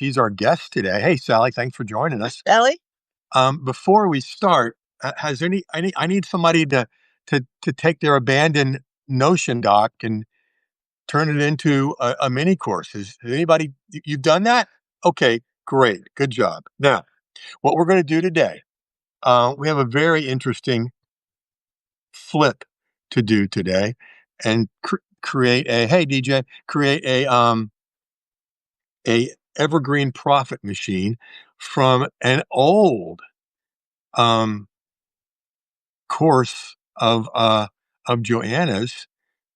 She's our guest today. Hey, Sally, thanks for joining us. Ellie? Before we start, has I need somebody to take their abandoned Notion doc and turn it into a mini course. Has anybody you've done that? Okay, great, good job. Now, what we're going to do today, we have a very interesting flip to do today, and create a hey DJ, create a Evergreen profit machine from an old um, course of Joanna's.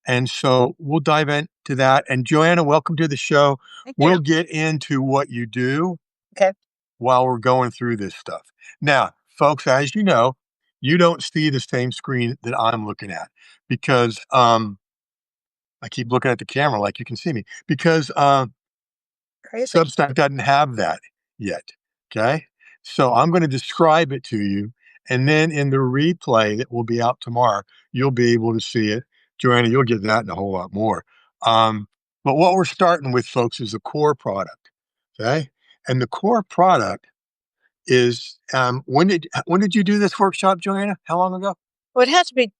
And so we'll dive into that. And Joanna, welcome to the show. Thank you. We'll get into what you do Okay. while we're going through this stuff. Now, folks, as you know, you don't see the same screen that I'm looking at because I keep looking at the camera like you can see me because Crazy. Substack doesn't have that yet. Okay. So I'm going to describe it to you. And then in the replay that will be out tomorrow, you'll be able to see it. Joanna, you'll get that and a whole lot more. But what we're starting with, folks, is a core product. Okay. And the core product is when did you do this workshop, Joanna? How long ago? Well, it had to be,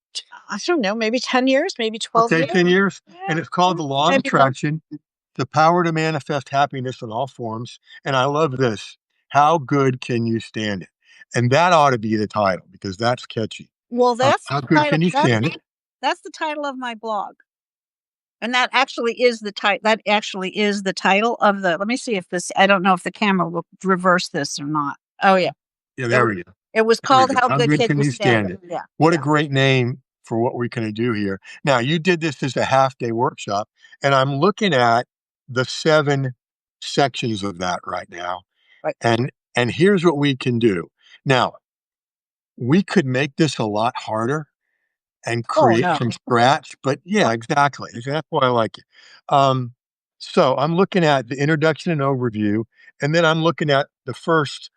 I don't know, maybe 10 years, maybe 12 Okay, years. 10 years. Yeah, And it's called The Law of maybe more. Attraction, the power to manifest happiness in all forms. And I love this. How good can you stand it? And that ought to be the title because that's catchy. Well, that's How the good title. can you stand it? That's the title of my blog. And that actually is the title. That actually is the title of the. Let me see if this. I don't know if the camera will reverse this or not. Oh yeah, Yeah, it, there we go. it was There we called go. "How How Good good Can can You you Stand stand It?" it? Yeah, What a yeah. great name for what we're going to do here. Now, you did this as a half day workshop, and I'm looking at the 7 sections of that right now. Right. And here's what we can do. Now, we could make this a lot harder and Oh create no. from scratch, but yeah, exactly. That's why I like it. Um, so I'm looking at the introduction and overview, and then I'm looking at the first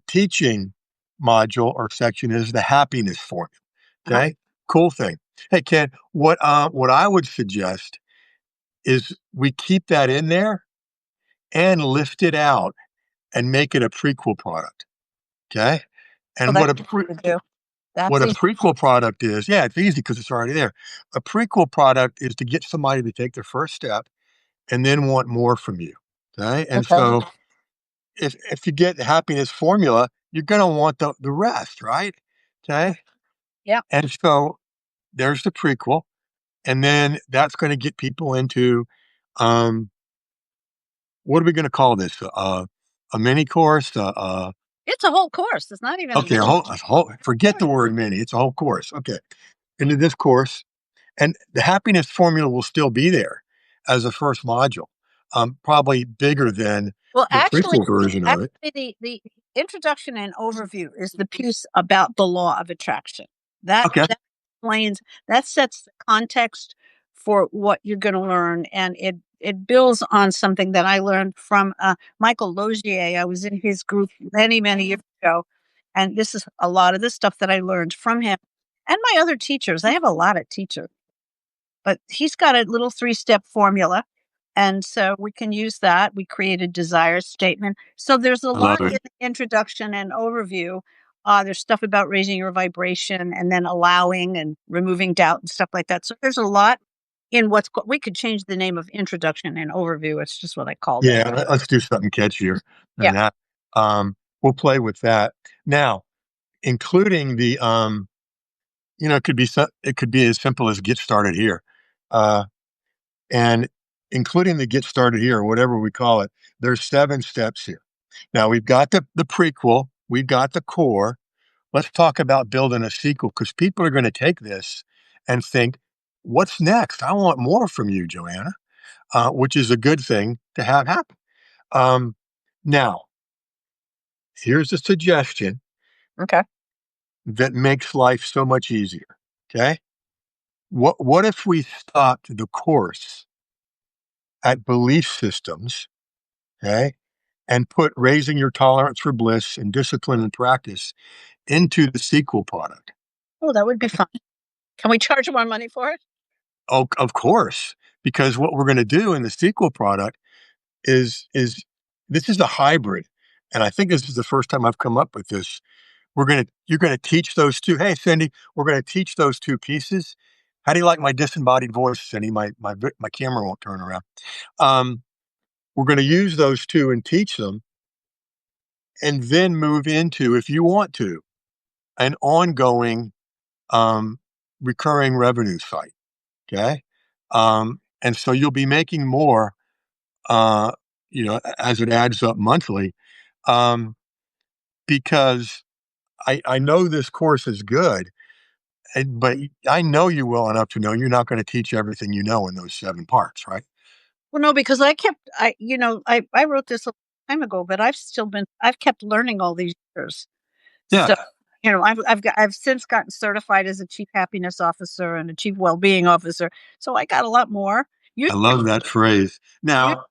teaching module or section is the happiness formula. Uh-huh. Okay, cool thing. Hey Ken, what I would suggest is we keep that in there and lift it out and make it a prequel product. Okay, Well, and that's easy to do. what That's a easy. prequel product is, yeah, it's easy because it's already there. A prequel product is to get somebody to take their first step and then want more from you. Okay. And Okay. so if you get the happiness formula, you're going to want the rest, right? Okay. Yeah. And so there's the prequel. And then that's going to get people into um, what are we going to call this? A mini course? It's a whole course. It's not even a Okay. mini. Forget the word mini. It's a whole course. Okay. Into this course. And the happiness formula will still be there as a first module, probably bigger than Well, the prequel version of it. the introduction and overview is the piece about the law of attraction. That Okay. that explains, that sets the context for what you're going to learn, and it builds on something that I learned from Michael Logier. I was in his group many years ago, and this is a lot of the stuff that I learned from him and my other teachers. I have a lot of teachers, but he's got a little 3-step formula. And so we can use that. We create a desire statement. So there's a I love lot in it. the introduction and overview. There's stuff about raising your vibration and then allowing and removing doubt and stuff like that. So there's a lot in we could change the name of introduction and overview. It's just what I called it. Yeah, let's do something catchier Yeah. than that. We'll play with that. Now, including the, it could be as simple as get started here. Uh, and including the get started here, whatever we call it, there's 7 steps here. Now we've got the prequel, we've got the core. Let's talk about building a sequel because people are going to take this and think, what's next? I want more from you, Joanna, which is a good thing to have happen. Now, here's a suggestion Okay. that makes life so much easier. Okay. What if we stopped the course at belief systems, okay, and put raising your tolerance for bliss and discipline and practice into the sequel product? Oh, that would be fun. Can we charge more money for it? Oh, of course, because what we're going to do in the sequel product is this is a hybrid, and I think this is the first time I've come up with this. You're gonna teach those two. Hey, Cindy, we're gonna teach those two pieces. How do you like my disembodied voice, Cindy? My camera won't turn around. Um, we're gonna use those two and teach them, and then move into, if you want to, an ongoing um, recurring revenue site. Okay, and so you'll be making more, uh, as it adds up monthly, um, because I know this course is good. But I know you well enough to know you're not going to teach everything you know in those 7 parts, right? Well, no, because I wrote this a long time ago, but I've kept learning all these years. Yeah, So, I've since gotten certified as a chief happiness officer and a chief well-being officer. So I got a lot more. I Usually, love that phrase. usually Now,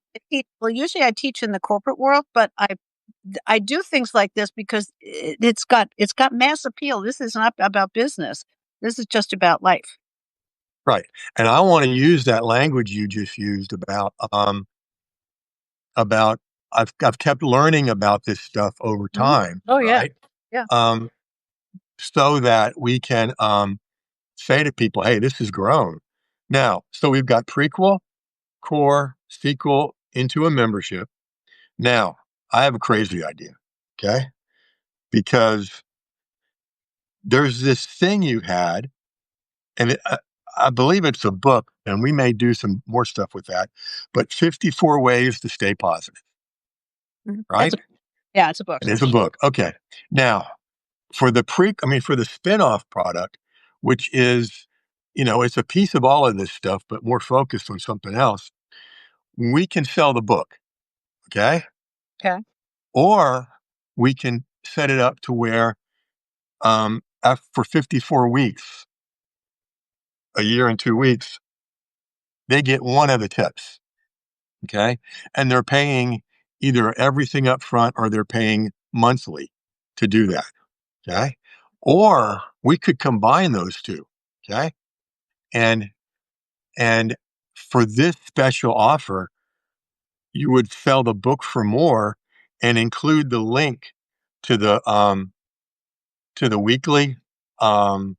usually I teach in the corporate world, but I do things like this because it's got mass appeal. This is not about business. This is just about life. right, and I want to use that language you just used about I've kept learning about this stuff over Mhm. time, Oh yeah, right? yeah. Um, so that we can say to people, "Hey, this has grown." Now, so we've got prequel, core, sequel into a membership. Now, I have a crazy idea, okay? Because there's this thing you had, and I believe it's a book, and we may do some more stuff with that. But 54 ways to stay positive, Mhm. right? Yeah, it's a book. And it's a book. Okay. Now, for the spin-off product, which is, it's a piece of all of this stuff, but more focused on something else. We can sell the book, okay, Okay. or we can set it up to where, for 54 weeks, a year and 2 weeks, they get one of the tips. Okay. And they're paying either everything up front or they're paying monthly to do that. Okay. Or we could combine those two. Okay. And, and for this special offer, you would sell the book for more and include the link to the weekly um,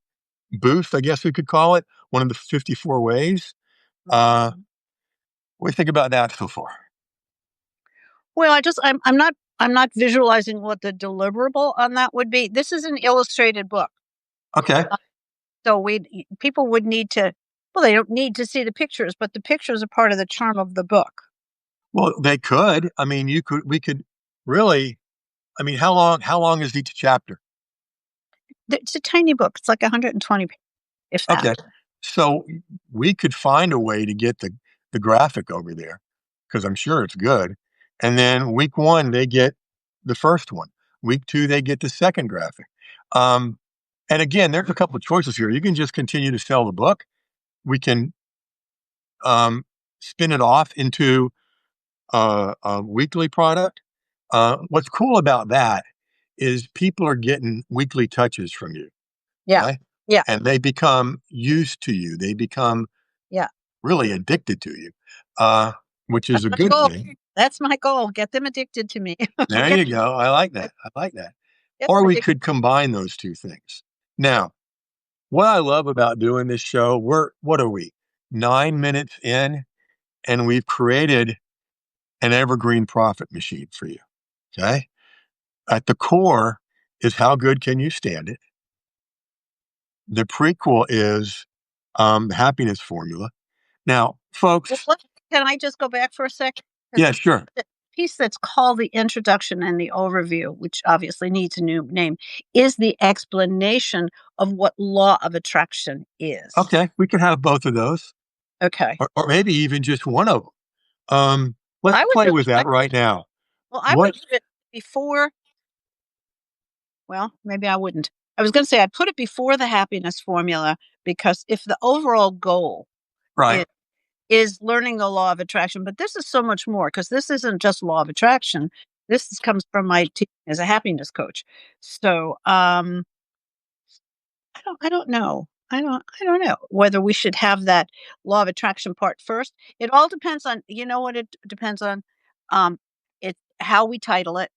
boost, I guess we could call it, one of the 54 ways. Uh, Mhm. what do you think about that so far? Well, I'm not visualizing what the deliverable on that would be. This is an illustrated book. Okay. Uh, so people would need to, well, they don't need to see the pictures, but the pictures are part of the charm of the book. Well, they could. I mean, we could really, I mean, how long is each chapter? It's a tiny book. It's like 120 pages, if that. Okay. So we could find a way to get the graphic over there because I'm sure it's good. And then week 1, they get the first one. Week 2, they get the second graphic. Um, and again, there's a couple of choices here. You can just continue to sell the book. We can um, spin it off into a weekly product. What's cool about that is people are getting weekly touches from you. Yeah. Okay. Yeah. And they become used to you. They become Yeah. really addicted to you, uh, which is That's a my good goal. thing. That's my goal. Get them addicted to me. There get, you go. I like that. I like that. get Or them we addicted. could combine those two things. Now, what I love about doing this show, what are we? 9 minutes in, and we've created an evergreen profit machine for you. Okay. At the core is how good can you stand it? The prequel is the happiness formula. Now, Well, folks, can I just go back for a second? Because yeah, sure. the piece that's called the introduction and the overview, which obviously needs a new name, is the explanation of what law of attraction is. Okay, we could have both of those, Okay. or maybe even just one of them. Let's I would play do with I, that right now. well, I would What? put it before, well, maybe I wouldn't. I was going to say I'd put it before the happiness formula because if the overall goal Right. is is learning the law of attraction, but this is so much more because this isn't just law of attraction. Comes from my team as a happiness coach. So, I don't know. I don't know whether we should have that law of attraction part first. It all depends on, you know what it depends on? Um, it how we title it.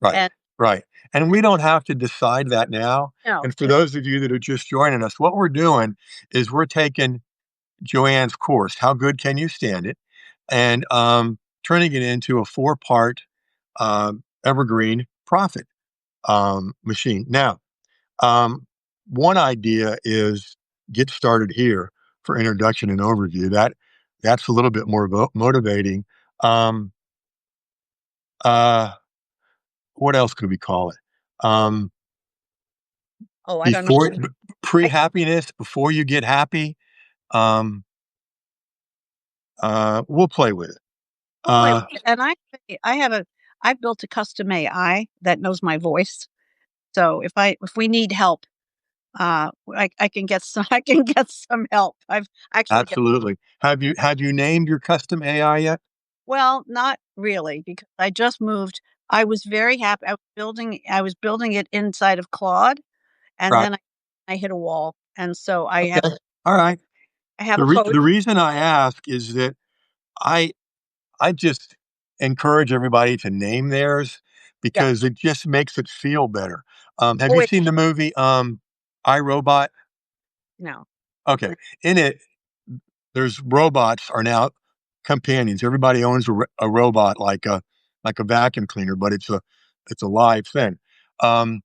Right, And right. And we don't have to decide that now. no, And for those of you that are just joining us, what we're doing is we're taking Joanne's course, How Good Can You Stand It? And turning it into a four-part evergreen profit machine. Now, um, one idea is get started here for introduction and overview. That's a little bit more motivating. Um, uh, what else could we call it? Um, oh, I don't know. before I, pre-happiness, before you get happy, um, we'll play with it. we'll play with Uh, it. And I have a I've built a custom AI that knows my voice. So if we need help, I can get some I can get some help. I've actually got Absolutely. Have you named your custom AI yet? well, not really because I just moved. I was very happy. I was building it inside of Claude, and Right. then I hit a wall, and so I have Okay. All right. I have a coach. The reason I ask is that I I just encourage everybody to name theirs Yeah. because it just makes it feel better. Have Oh, you wait, seen the movie I, Robot? no. Okay. In it, there's robots are now companions. Everybody owns a robot like a vacuum cleaner, but it's a live thing. Um,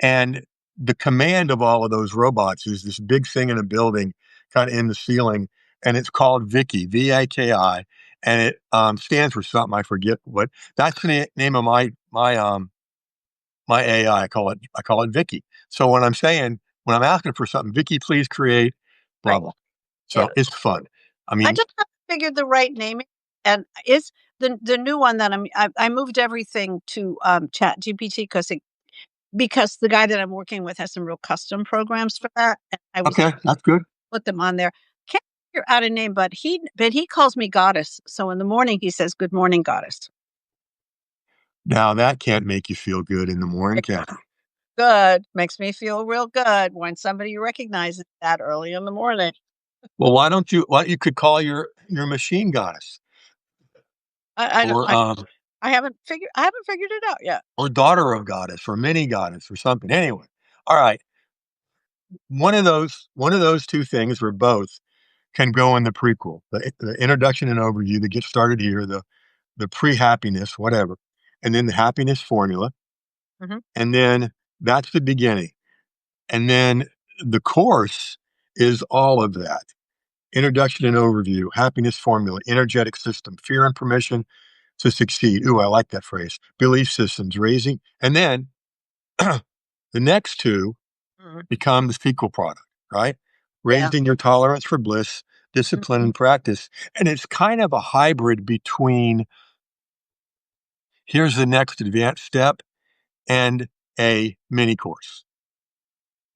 and the command of all of those robots is this big thing in a building, kind of in the ceiling, and it's called Viki, VIKI, and it stands for something I forget what. That's the name of my AI. I call it Viki. So when I'm asking for something, Viki, please create blah Right. blah. Yeah. So it's fun. I I mean, just haven't figured the right naming, and is the new one that I moved everything to Chat GPT because the guy that I'm working with has some real custom programs for that, and I was okay, that's good. put them on there. Can't figure out a name, but he calls me goddess. So in the morning he says, "Good morning, goddess." Now that can't make you feel good in the morning, can it? Good makes me feel real good when somebody recognizes that early in the morning. Well, why don't you could call your machine goddess I don't or I haven't figured it out yet. daughter of goddess or mini goddess or something. Anyway, all right. One of those two things or both can go in the prequel, the introduction and overview, the get started here, the pre-happiness, whatever, and then the happiness formula, Hmm. and then that's the beginning. And then the course is all of that. Introduction and overview, happiness formula, energetic system, fear and permission to succeed. Ooh, I like that phrase. Belief systems, raising. And then the next two Hmm. become the sequel product, right? Yeah. Raising your tolerance for bliss, Mhm. discipline, and practice. And it's kind of a hybrid between here's the next advanced step and a mini course.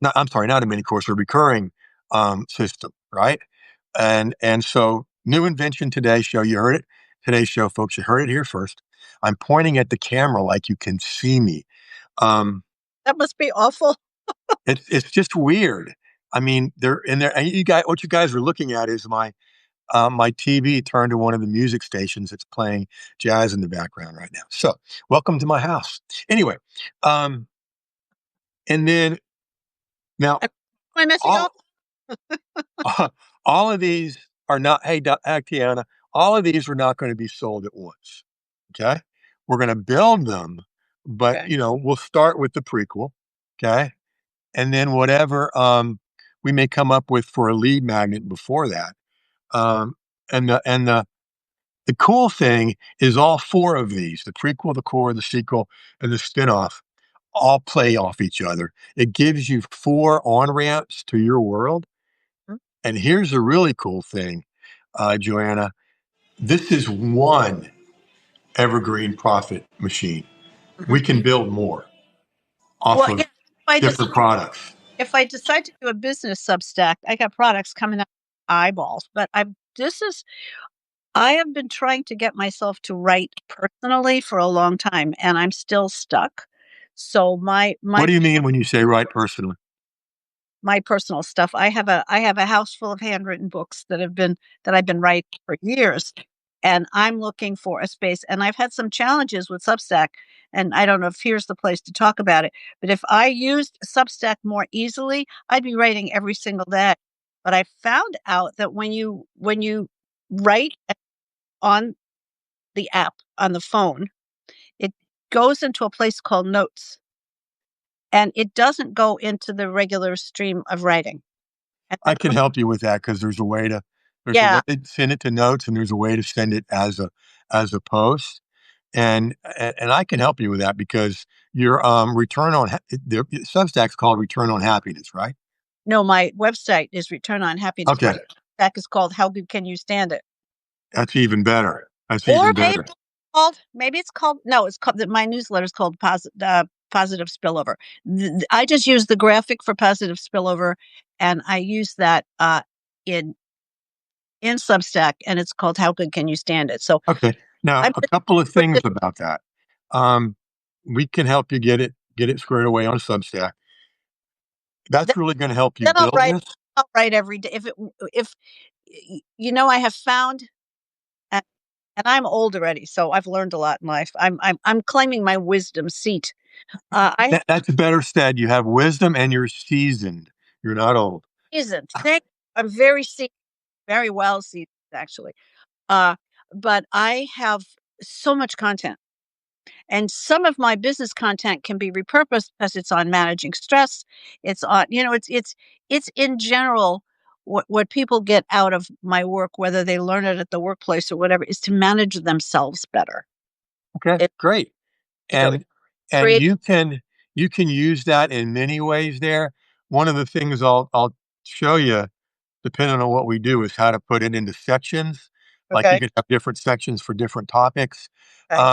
No, I'm sorry, not a mini course, a recurring system, right? And so new invention today show. You heard it today's show, folks. You heard it here first. I'm pointing at the camera like you can see me. Um, That must be awful. it's just weird. I mean, they're in there. And you guys, what you guys are looking at is my TV turned to one of the music stations. It's playing jazz in the background right now. So, welcome to my house. Anyway, um, and then now Am I messing all up? all of these are not. Hey, Tiana, all of these are not going to be sold at once. Okay, we're going to build them, but Okay. we'll start with the prequel. Okay, and then whatever we may come up with for a lead magnet before that. Um, and the cool thing is all four of these, the prequel, the core, the sequel, and the spinoff, all play off each other. It gives you four on ramps to your world. And here's a really cool thing, Joanna. This is one evergreen profit machine. Mhm. We can build more off Well, yeah, of different products. if I decide to do a business Substack, I got products coming out eyeballs, but I have been trying to get myself to write personally for a long time, and I'm still stuck. So What do you mean when you say right personally? my personal stuff, I have a house full of handwritten books that I've been writing for years. and I'm looking for a space. And I've had some challenges with Substack, and I don't know if here's the place to talk about it. But if I used Substack more easily, I'd be writing every single day. But I found out that when you write on the app on the phone, it goes into a place called Notes, and it doesn't go into the regular stream of writing. And I can help you with that because there's a way yeah, to send it to notes, and there's a way to send it as a post, and I can help you with that because your return on the Substack's called Return on Happiness, right? no, my website is Return on Happiness. Okay, That is called How Good Can You Stand It? that's even better. That's Or even better. maybe it's called no, it's called my newsletter is called Positive Spillover. I just use the graphic for Positive Spillover, and I use that in Substack, and it's called How Good Can You Stand It? So Okay, now I'm a couple of things about that. Um, we can help you get it squared away on Substack. then That's really going to help you then build this. I'll write every day. If I have found, and I'm old already, so I've learned a lot in life. I'm claiming my wisdom seat. I That's better said. You have wisdom and you're seasoned. You're not old. isn't. Thank. I'm very seasoned, very well seasoned, actually. Uh, but I have so much content, and some of my business content can be repurposed because it's on managing stress. It's on, it's in general what people get out of my work, whether they learn it at the workplace or whatever, is to manage themselves better. Okay, It, great. it's And and create you can use that in many ways there. One of the things I'll show you, depending on what we do, is how to put it into sections. Like you okay. can have different sections for different topics. Okay.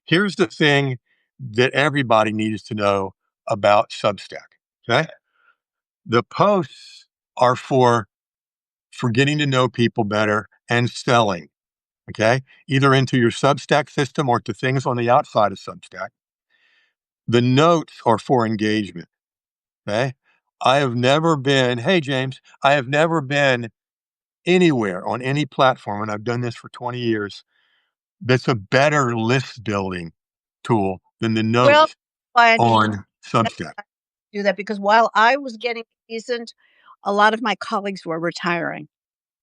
Here's the thing that everybody needs to know about Substack. Okay. The posts are for getting to know people better and selling. Okay. Either into your Substack system or to things on the outside of Substack. The notes are for engagement. Okay. Hey, James, I have never been anywhere on any platform, and I've done this for 20 years, that's a better list building tool than the Well, notes why I need on Substack. to do that, because while I was getting seasoned, a lot of my colleagues were retiring.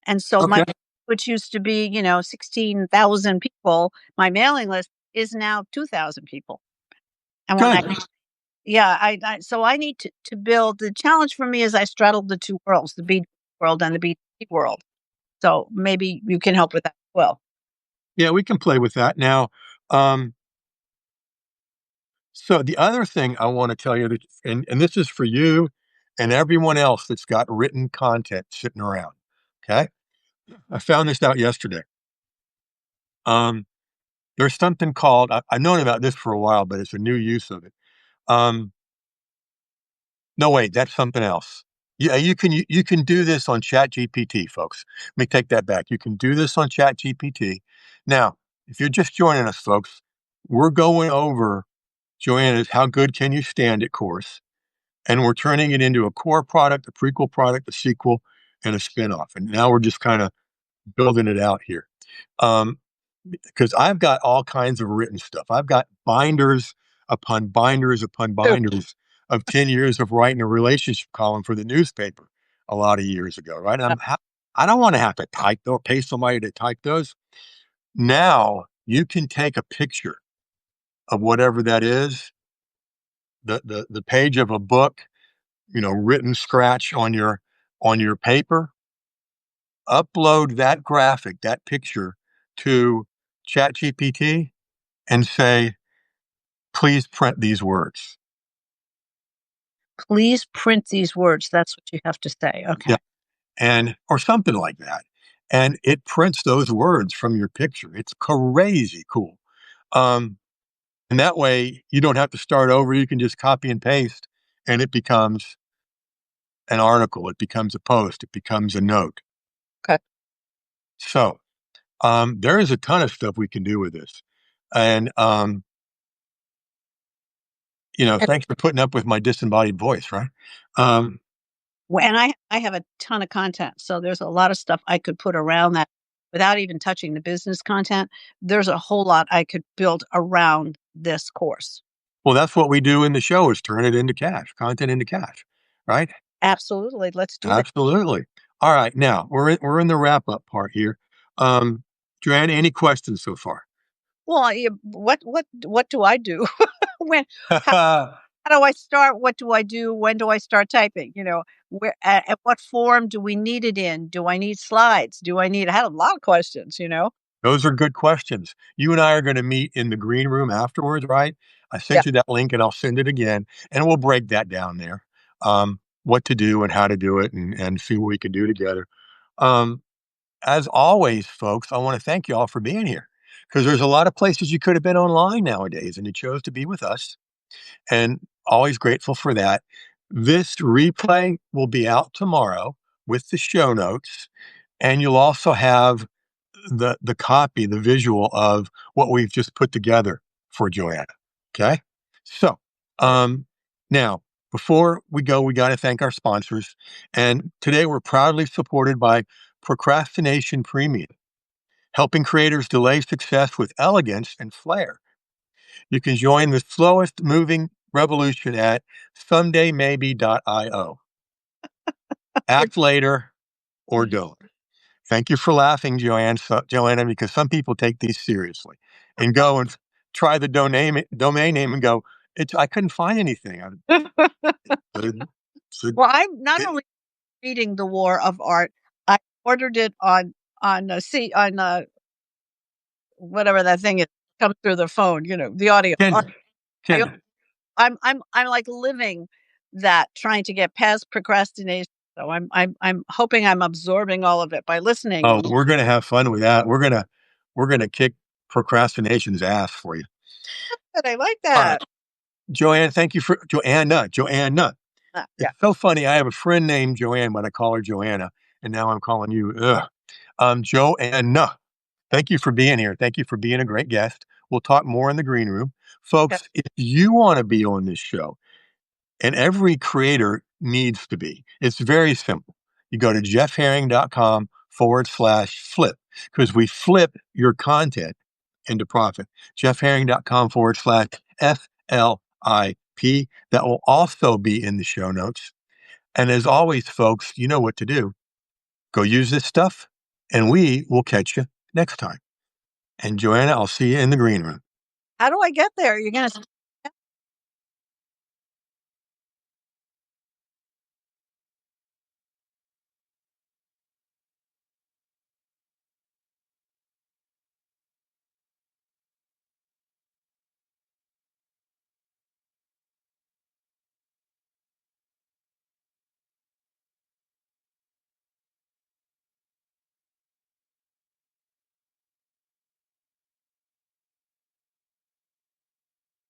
And so Okay. which used to be, 16,000 people, my mailing list is now 2,000 people. And when Good. yeah, so I need to build. The challenge for me is I straddle the two worlds, the B world and the B world. So maybe you can help with that as well. Yeah, we can play with that. Now, um, so the other thing I want to tell you that, and this is for you and everyone else that's got written content sitting around. Okay. I found this out yesterday. Um, there's something called, I've known about this for a while, but it's a new use of it. Um, no, wait, that's something else. Yeah, you can do this on Chat GPT, folks. Let me take that back. You can do this on Chat GPT. Now, if you're just joining us, folks, we're going over Joanna's How Good Can You Stand It course, and we're turning it into a core product, a prequel product, a sequel, and a spinoff. And now we're just kind of building it out here. Um, because I've got all kinds of written stuff. I've got binders upon binders upon Sure. binders of 10 years of writing a relationship column for the newspaper a lot of years ago, right? I don't want to have to type or pay somebody to type those. Now you can take a picture of whatever that is, the page of a book, written scratch on your paper, upload that graphic, that picture to ChatGPT and say, please print these words. Please print these words. That's what you have to say. Yeah. Okay. And, or something like that. And it prints those words from your picture. It's crazy cool. Um, and that way you don't have to start over. You can just copy and paste and it becomes an article. It becomes a post. It becomes a note. Okay. So, there is a ton of stuff we can do with this. And, And, thanks for putting up with my disembodied voice, right? Um, and I have a ton of content, so there's a lot of stuff I could put around that. without even touching the business content, there's a whole lot I could build around this course. Well, that's what we do in the show is turn it into cash, content into cash, right? Absolutely. Let's do that. Absolutely. All right, now we're in the wrap up part here. Um, Joanne, any questions so far? Well, what do I do? When how do I start? What do I do? When do I start typing? Where at what form do we need it in? Do I need slides? I had a lot of questions. Those are good questions. You and I are going to meet in the green room afterwards, right? I Yeah. sent you that link and I'll send it again, and we'll break that down there. What to do and how to do it, and see what we can do together. Um, as always, folks, I want to thank you all for being here because there's a lot of places you could have been online nowadays, and you chose to be with us, and always grateful for that. This replay will be out tomorrow with the show notes, and you'll also have the copy, the visual of what we've just put together for Joanna. Okay. So um now before we go, we got to thank our sponsors. And today we're proudly supported by Procrastination Premium, helping creators delay success with elegance and flair. You can join the slowest moving revolution at sundaymaybe.io. Act later or don't. Thank you for laughing, Joanna, because some people take these seriously and go and try the domain name and go, I couldn't find anything. Said- said, Well, I'm not "Eh, only reading The War of Art, I ordered it on whatever that thing is comes through the phone, the audio. Kindle, I Kindle. I'm like living that, trying to get past procrastination. So I'm hoping I'm absorbing all of it by listening. Oh, we're gonna have fun with that. We're gonna kick procrastination's ass for you. But I like All right, that. Joanne. Thank you for Joanna. Joanna. Yeah. It's so funny. I have a friend named Joanne, but I call her Joanna, and now I'm calling you. Ugh. Joanna. Thank you for being here. Thank you for being a great guest. We'll talk more in the green room. Okay. Folks, if you want to be on this show, and every creator needs to be, it's very simple. You go to jeffherring.com/flip because we flip your content into profit. jeffherring.com/FLIP. That will also be in the show notes. And as always, folks, you know what to do. Go use this stuff, and we will catch you next time. And Joanna, I'll see you in the green room. How do I get there? You're gonna